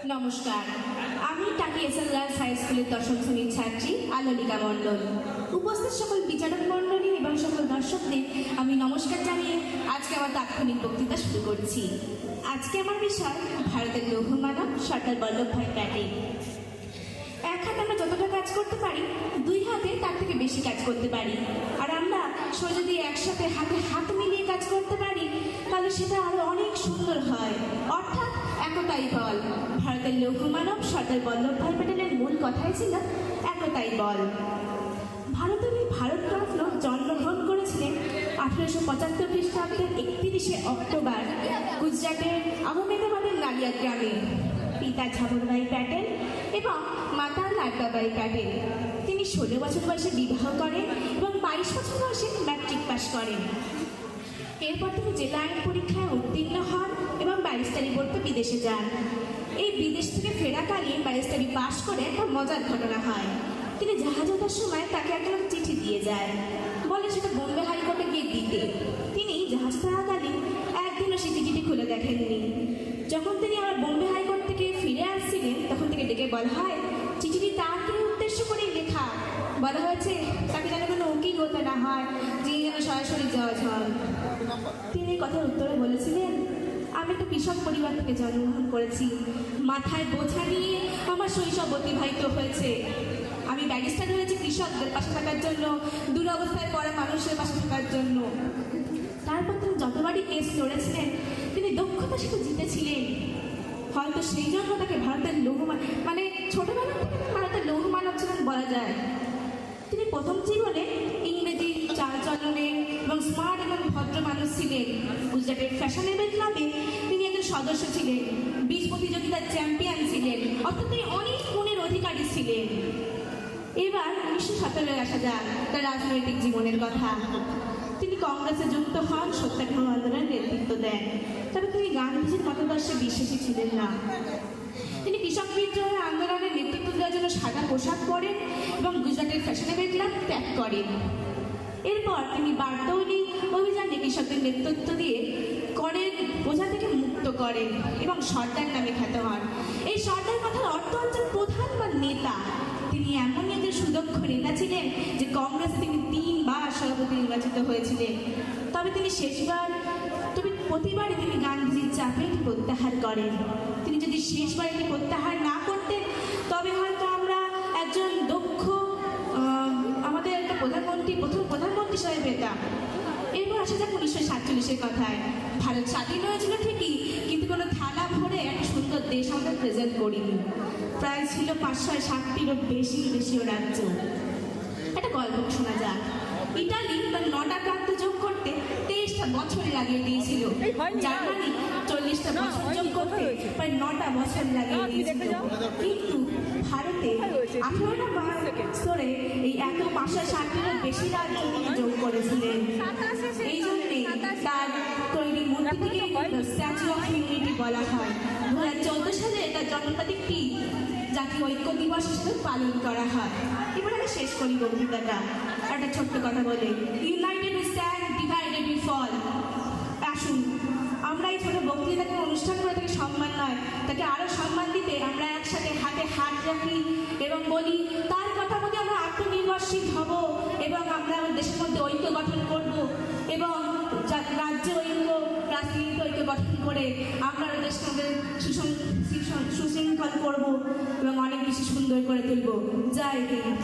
নমস্কার, আমি টাকি এসএল গার্লস হাই স্কুলের দশম শ্রেণীর ছাত্রী আলোলিকা মণ্ডল। উপস্থিত সকল বিচারক মণ্ডলী এবং সকল দর্শকদের আমি নমস্কার জানিয়ে আজকে আমার তাৎক্ষণিক বক্তৃতা শুরু করছি। আজকে আমার বিষয় ভারতের লৌহ মানব সর্দার বল্লভভাই প্যাটেল। এক হাতে আমরা যতটা কাজ করতে পারি, দুই হাতে তার থেকে বেশি কাজ করতে পারি। আর আমরা যদি একসাথে হাতে হাত মিলিয়ে কাজ করতে পারি, তাহলে সেটা আরো অনেক সুন্দর হয়। অর্থাৎ একতাই বল। ভারতের লৌহ মানব সর্দার বল্লভভাই প্যাটেলের মূল কথাই ছিল একতাই বল। ভারতের এই ভারতরত্ন জন্মগ্রহণ করেছিলেন 1875 খ্রিস্টাব্দের 31শে অক্টোবর গুজরাটের আহমেদাবাদের নালিয়া গ্রামে। পিতা ঝামরভাই প্যাটেল এবং মাতা লাড্ডাবাই প্যাটেল। তিনি 16 বছর বয়সে বিবাহ করেন এবং 22 বছর বয়সে ম্যাট্রিক পাস করেন। এরপর তিনি জেলা আইন পরীক্ষায় উত্তীর্ণ হন এবং ব্যারিস্টারি পড়তে বিদেশে যান। এই বিদেশ থেকে ফেরাকালীন ব্যারিস্টারি পাস করে একটা মজার ঘটনা হয়। তিনি জাহাজে ওঠার সময় তাকে একজন চিঠি দিয়ে যায়, বলে সেটা বোম্বে হাইকোর্টে গিয়ে দিতে। তিনি জাহাজ থাকাকালীন একদিনও সেই চিঠিটি খুলে দেখেননি। যখন তিনি আবার বোম্বে হাইকোর্ট থেকে ফিরে আসছিলেন, তখন থেকে ডেকে বলা হয় চিঠিটি তাকে উদ্দেশ্য করে লেখা। বলা হয়েছে তাকে যেন কোনো উকিল হতে না হয়, যিনি যেন সরাসরি জজ হন। তিনি কথার উত্তরে বলেছিলেন, আমি একটা কৃষক পরিবার থেকে জন্মগ্রহণ করেছি। মাথায় বোঝা নিয়ে আমার শৈশব অতিবাহিত হয়েছে। আমি ব্যারিস্টার হয়েছি কৃষকদের পাশে থাকার জন্য, দুরবস্থায় পড়া মানুষের পাশে থাকার জন্য। তারপর তিনি যতবারই কেস লড়েছিলেন, তিনি দক্ষতার সাথে জিতেছিলেন। হয়তো সেই জন্য তাকে ভারতের লৌহ মানে ছোটবেলা থেকে ভারতের লৌহ মানব ছিলেন বলা যায়। তিনি প্রথম জীবনে ইংরেজি চালচলনে এবং স্মার্ট এবং ভদ্র মানুষ ছিলেন। গুজরাটের ফ্যাশনেবল ক্লাবে তিনি একজন সদস্য ছিলেন। 20 প্রতিযোগিতার চ্যাম্পিয়ন ছিলেন। অর্থাৎ তিনি অনেক গুণের অধিকারী ছিলেন। এবার 1917 আসা যাক তার রাজনৈতিক জীবনের কথা। তিনি কংগ্রেসে যুক্ত হন, সত্যাগ্রহ আন্দোলনের নেতৃত্ব দেন। তবে তিনি গান্ধীজির মতাদর্শে বিশ্বাসী ছিলেন না। তিনি কৃষক বিদ্রোহের আন্দোলনের নেতৃত্ব দেওয়ার জন্য সাদা পোশাক পরেন এবং গুজরাটের ফ্যাশনেবল ক্লাব ত্যাগ করেন। এরপর তিনি বারদৌলি অভিযানে কৃষকদের নেতৃত্ব দিয়ে করের বোঝা থেকে মুক্ত করেন এবং সর্দার নামে খ্যাত হন। এই সর্দার কথার অর্থ হচ্ছে প্রধান বা নেতা। তিনি এমনই একজন সুদক্ষ নেতা ছিলেন যে কংগ্রেসে তিনি 3 বার সভাপতি নির্বাচিত হয়েছিলেন। তবে প্রতিবারই তিনি গান্ধীজির চাপে প্রত্যাহার করেন। তিনি যদি শেষবার এটি প্রত্যাহার না করতেন, তবে হয়তো আমরা একজন দক্ষ আমাদের একটা প্রথম প্রধানমন্ত্রী হিসাবে পেতাম। এরপর আসা যাক 1947-এর কথায়। ভারত স্বাধীন হয়েছিল ঠিকই, কিন্তু কোনো থালা ভরে একটা সুন্দর দেশ আমাদের প্রেজেন্ট করিনি। প্রায় ছিল 560টিরও বেশিও রাজ্য। একটা গল্প শোনা যাক। ইটালি তার 9টা প্রান্ত যোগ করতে 23টা বছর লাগিয়ে দিয়েছিল। জার্মানি 40টা বছর যোগ করতে প্রায় 9টা বছর লাগিয়ে দিয়েছিল। কিন্তু ভারতে 18টা বছরে এই এত 560টিরও বেশি রাজ্য তিনি যোগ করেছিলেন। এই জন্যে তার তৈরি মূর্তিটিকে স্ট্যাচু অফ ইউনিটি বলা হয়। 2014 সালে তার জন্মতারিখটি জাতীয় ঐক্য দিবস হিসেবে পালন করা হয়। এবার আমি শেষ করি বক্তৃতাটা একটা ছোট্ট কথা বলে, united we stand, divided we fall. আসুন আমরা এই ছোট বক্তৃতাকে অনুষ্ঠান করে তাকে সম্মান নয়, তাকে আরো সম্মান দিতে আমরা একসাথে হাতে হাত রাখি এবং বলি তার কথা মধ্যে আমরা আত্মনির্ভরশীল হব এবং আমরা আমাদের দেশের মধ্যে ঐক্য গঠন করব এবং রাজ্য ঐক্য, রাজনীতি ঐক্য গঠন করে আমরা দেশকে আমাদের সুশৃঙ্খল করব এবং অনেক বেশি সুন্দর করে তুলব। জয় হিন্দ।